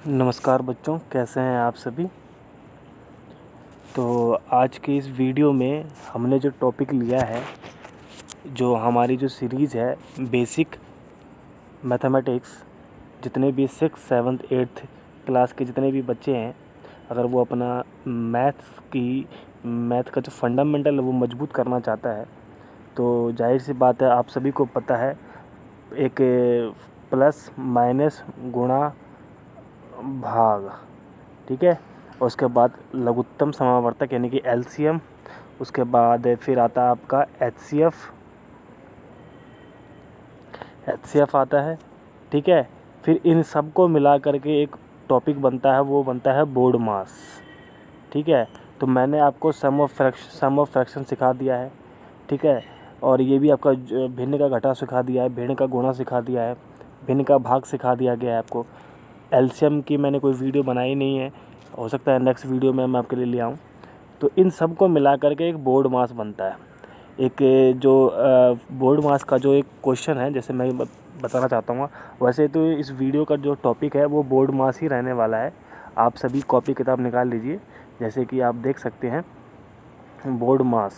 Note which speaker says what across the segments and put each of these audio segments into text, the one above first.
Speaker 1: नमस्कार बच्चों, कैसे हैं आप सभी। तो आज के इस वीडियो में हमने जो टॉपिक लिया है, जो हमारी जो सीरीज़ है बेसिक मैथमेटिक्स, जितने भी 6, 7, 8 क्लास के जितने भी बच्चे हैं, अगर वो अपना मैथ का जो फंडामेंटल है वो मजबूत करना चाहता है, तो जाहिर सी बात है, आप सभी को पता है, एक प्लस माइनस गुणा भाग, ठीक है। और उसके बाद लघुत्तम समावर्तक यानी कि एलसीएम, उसके बाद फिर आता है आपका एचसीएफ आता है, ठीक है। फिर इन सब को मिला करके एक टॉपिक बनता है, वो बनता है बोर्ड मास, ठीक है। तो मैंने आपको सम ऑफ फ्रैक्शन सिखा दिया है, ठीक है। और ये भी आपका भिन्न का घटा सिखा दिया है, भिन्न का गुणा सिखा दिया है, भिन्न का भाग सिखा दिया गया है आपको। एलसीएम की मैंने कोई वीडियो बनाई नहीं है, हो सकता है नेक्स्ट वीडियो में मैं आपके लिए ले आऊँ। तो इन सब को मिला करके एक बोर्ड मास बनता है। एक जो बोर्ड मास का जो एक क्वेश्चन है, जैसे मैं बताना चाहता हूँ, वैसे तो इस वीडियो का जो टॉपिक है वो बोर्ड मास ही रहने वाला है। आप सभी कॉपी किताब निकाल लीजिए, जैसे कि आप देख सकते हैं बोर्ड मास,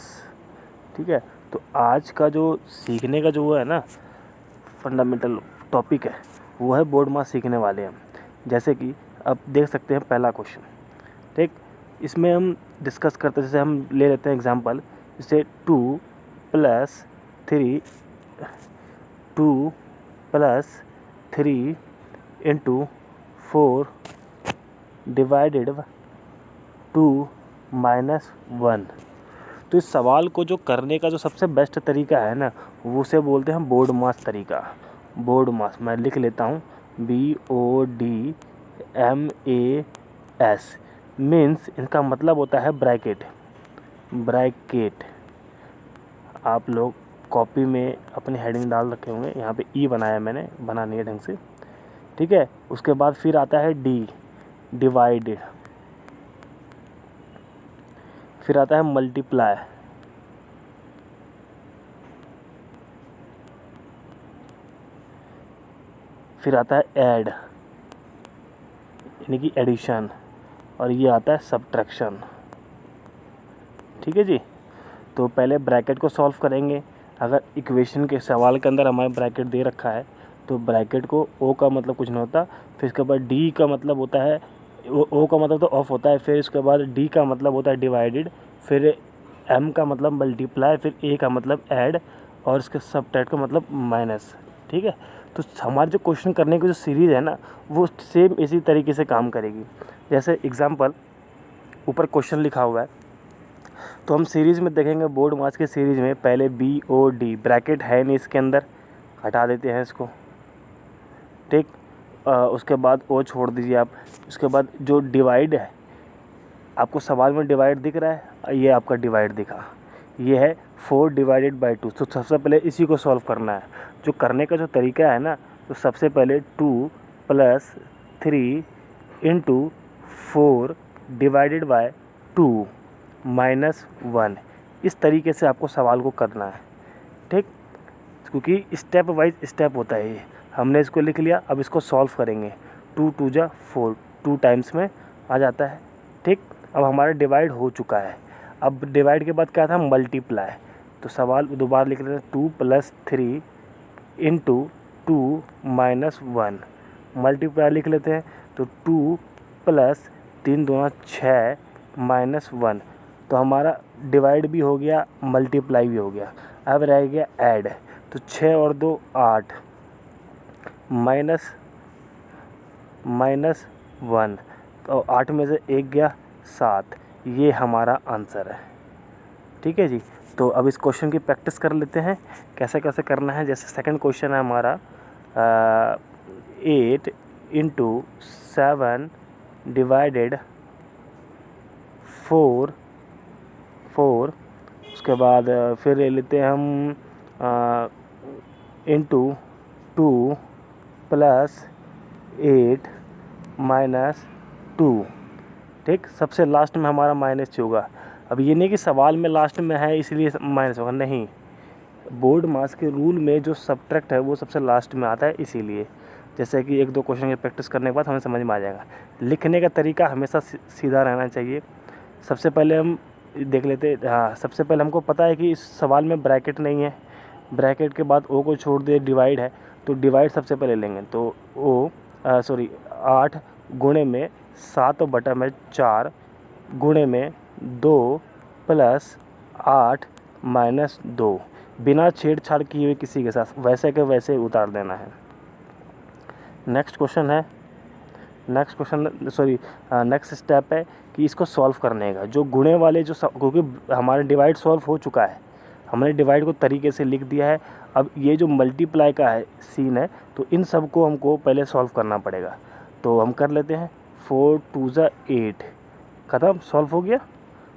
Speaker 1: ठीक है। तो आज का जो सीखने का जो वो है ना फंडामेंटल टॉपिक है, वो है बोर्ड मास सीखने वाले हैं। जैसे कि आप देख सकते हैं पहला क्वेश्चन, ठीक। इसमें हम डिस्कस करते हैं, जैसे हम ले लेते हैं एग्जांपल, जैसे 2 प्लस 3 इंटू 4 डिवाइडेड 2 माइनस 1। तो इस सवाल को जो करने का जो सबसे बेस्ट तरीका है ना, वो उसे बोलते हैं बोर्ड मास तरीका। बोर्ड मास मैं लिख लेता हूँ, BODMAS, मीन्स इनका मतलब होता है ब्रैकेट। आप लोग कॉपी में अपनी हेडिंग डाल रखे होंगे, यहाँ पे ई बनाया मैंने, बना नहीं है ढंग से, ठीक है। उसके बाद फिर आता है डिवाइडेड, फिर आता है मल्टीप्लाई, फिर आता है ऐड यानी कि एडिशन, और ये आता है सब्ट्रैक्शन, ठीक है जी। तो पहले ब्रैकेट को सॉल्व करेंगे। अगर इक्वेशन के सवाल के अंदर हमारे ब्रैकेट दे रखा है, तो ब्रैकेट को ओ का मतलब कुछ नहीं होता, फिर इसके बाद डी का मतलब होता है, ओ का मतलब तो ऑफ होता है, फिर इसके बाद डी का मतलब होता है डिवाइडेड, फिर एम का मतलब मल्टीप्लाई, फिर ए का मतलब ऐड, और इसके सबट्रैक्ट का मतलब माइनस, ठीक है। तो हमारे जो क्वेश्चन करने की जो सीरीज़ है ना, वो सेम इसी तरीके से काम करेगी। जैसे एग्जांपल ऊपर क्वेश्चन लिखा हुआ है, तो हम सीरीज़ में देखेंगे, बोर्ड मास की सीरीज़ में पहले BOD, ब्रैकेट है नहीं इसके अंदर, हटा देते हैं इसको, ठीक। उसके बाद ओ छोड़ दीजिए आप। उसके बाद जो डिवाइड है, आपको सवाल में डिवाइड दिख रहा है, ये आपका डिवाइड दिखा, ये है 4 डिवाइडेड बाई 2। तो सबसे पहले इसी को सॉल्व करना है। जो करने का जो तरीका है ना, तो सबसे पहले 2 plus 3 into 4 divided by 2 minus 1, इस तरीके से आपको सवाल को करना है, ठीक। क्योंकि स्टेप वाइज स्टेप होता है ये। हमने इसको लिख लिया, अब इसको सॉल्व करेंगे। 2 2 जा 4, 2 टाइम्स में आ जाता है, ठीक। अब हमारा डिवाइड हो चुका है। अब डिवाइड के बाद क्या था, मल्टीप्लाई। तो सवाल दोबारा लिख लेते हैं, 2 प्लस 3 इंटू 2 माइनस 1, मल्टीप्लाई लिख लेते हैं। तो 2 प्लस 3 दूना 6 माइनस 1, तो हमारा डिवाइड भी हो गया, मल्टीप्लाई भी हो गया। अब रह गया ऐड, तो 6 और 2 8 माइनस 1, तो 8 में से 1 गया 7, ये हमारा आंसर है, ठीक है जी। तो अब इस क्वेश्चन की प्रैक्टिस कर लेते हैं, कैसे कैसे करना है। जैसे सेकंड क्वेश्चन है हमारा, 8 इंटू 7 डिवाइडेड 4, उसके बाद फिर ले लेते हैं हम इंटू 2 प्लस 8 माइनस 2, ठीक। सबसे लास्ट में हमारा माइनस होगा। अब ये नहीं कि सवाल में लास्ट में है इसलिए माइनस होगा, नहीं, बोर्ड मास के रूल में जो सब्ट्रैक्ट है वो सबसे लास्ट में आता है, इसीलिए। जैसे कि 1-2 क्वेश्चन की प्रैक्टिस करने के बाद हमें समझ में आ जाएगा। लिखने का तरीका हमेशा सीधा रहना चाहिए। सबसे पहले हम देख लेते, हाँ, सबसे पहले हमको पता है कि इस सवाल में ब्रैकेट नहीं है, ब्रैकेट के बाद ओ को छोड़ दे, डिवाइड है, तो डिवाइड सबसे पहले लेंगे। तो 8 गुणे में 7/4 गुणे में 2 + 8 - 2, बिना छेड़छाड़ किए हुए किसी के साथ वैसे के वैसे उतार देना है। नेक्स्ट स्टेप है कि इसको सॉल्व करने का, जो गुणे वाले क्योंकि हमारा डिवाइड सॉल्व हो चुका है, हमने डिवाइड को तरीके से लिख दिया है। अब ये जो मल्टीप्लाई का है सीन है, तो इन सब को हमको पहले सॉल्व करना पड़ेगा। तो हम कर लेते हैं। 4 × 2 = 8, ख़त्म, सॉल्व हो गया।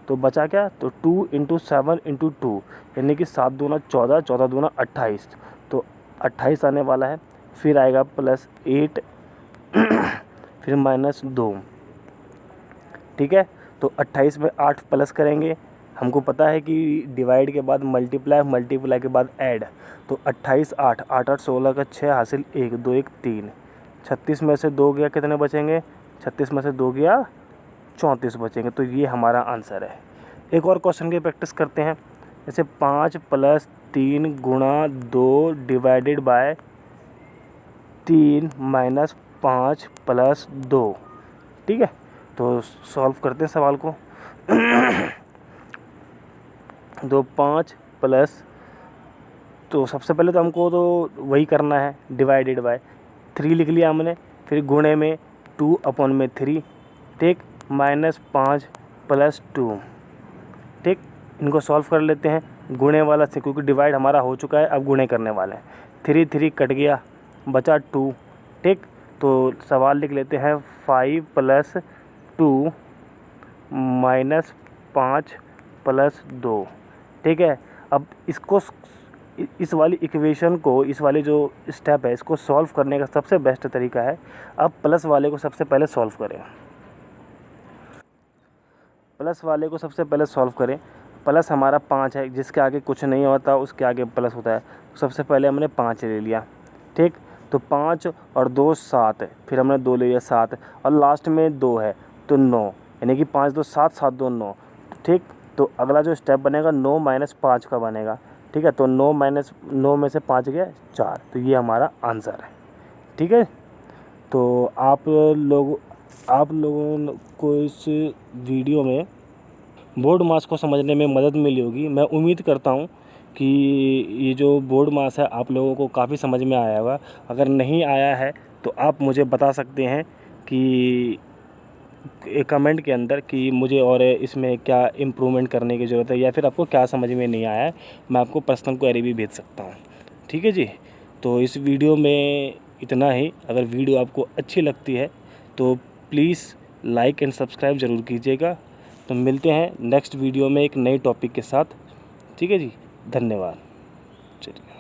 Speaker 1: तो बचा क्या? तो 2 × 7 × 2, यानी कि 7 दूना 14, 14 दूना 28, तो 28 आने वाला है। फिर आएगा +8 फिर -2, ठीक है। तो 28 में 8 प्लस करेंगे, हमको पता है कि डिवाइड के बाद मल्टीप्लाई, मल्टीप्लाई के बाद ऐड, तो 28 8 8 8 16 का 6 हासिल 1 2 1 3, 36 में से 2 गया, कितने बचेंगे? 36 में से 2 गया 34 बचेंगे। तो ये हमारा आंसर है। एक और क्वेश्चन की प्रैक्टिस करते हैं। जैसे 5 + 3 × 2 डिवाइडेड बाय 3 - 5 + 2, ठीक है। तो सॉल्व करते हैं सवाल को। तो 5 प्लस, तो सबसे पहले तो हमको तो वही करना है, डिवाइडेड बाय 3 लिख लिया हमने, फिर गुणे में 2/3, ठीक, -5 + 2, ठीक। इनको सॉल्व कर लेते हैं गुणे वाला से, क्योंकि डिवाइड हमारा हो चुका है, अब गुणे करने वाले हैं। 3 3 कट गया, बचा 2, ठीक। तो सवाल लिख लेते हैं 5 + 2 - 5 + 2, ठीक है। अब इसको, इस वाली इक्वेशन को, इस वाली जो स्टेप है, इसको सॉल्व करने का सबसे बेस्ट तरीका है, अब प्लस वाले को सबसे पहले सॉल्व करें। प्लस हमारा 5 है, जिसके आगे कुछ नहीं होता उसके आगे प्लस होता है। तो सबसे पहले हमने 5 ले लिया, ठीक। तो 5 और 2 7, फिर हमने 2 ले लिया 7, और लास्ट में 2 है तो 9, यानी कि 5 2 7 7 2 9, ठीक। तो अगला जो स्टेप बनेगा 9 - 5 का बनेगा, ठीक है। तो 9 में से 5 गया 4, तो ये हमारा आंसर है, ठीक है। तो आप लोगों को इस वीडियो में बोर्ड मास को समझने में मदद मिली होगी। मैं उम्मीद करता हूँ कि ये जो बोर्ड मास है आप लोगों को काफ़ी समझ में आया होगा। अगर नहीं आया है तो आप मुझे बता सकते हैं कि कमेंट के अंदर कि मुझे और इसमें क्या इम्प्रूवमेंट करने की ज़रूरत है, या फिर आपको क्या समझ में नहीं आया है। मैं आपको पर्सनल क्वेरी भी भेज सकता हूँ, ठीक है जी। तो इस वीडियो में इतना ही। अगर वीडियो आपको अच्छी लगती है तो प्लीज़ लाइक एंड सब्सक्राइब ज़रूर कीजिएगा। तो मिलते हैं नेक्स्ट वीडियो में एक नए टॉपिक के साथ, ठीक है जी। धन्यवाद। चलिए।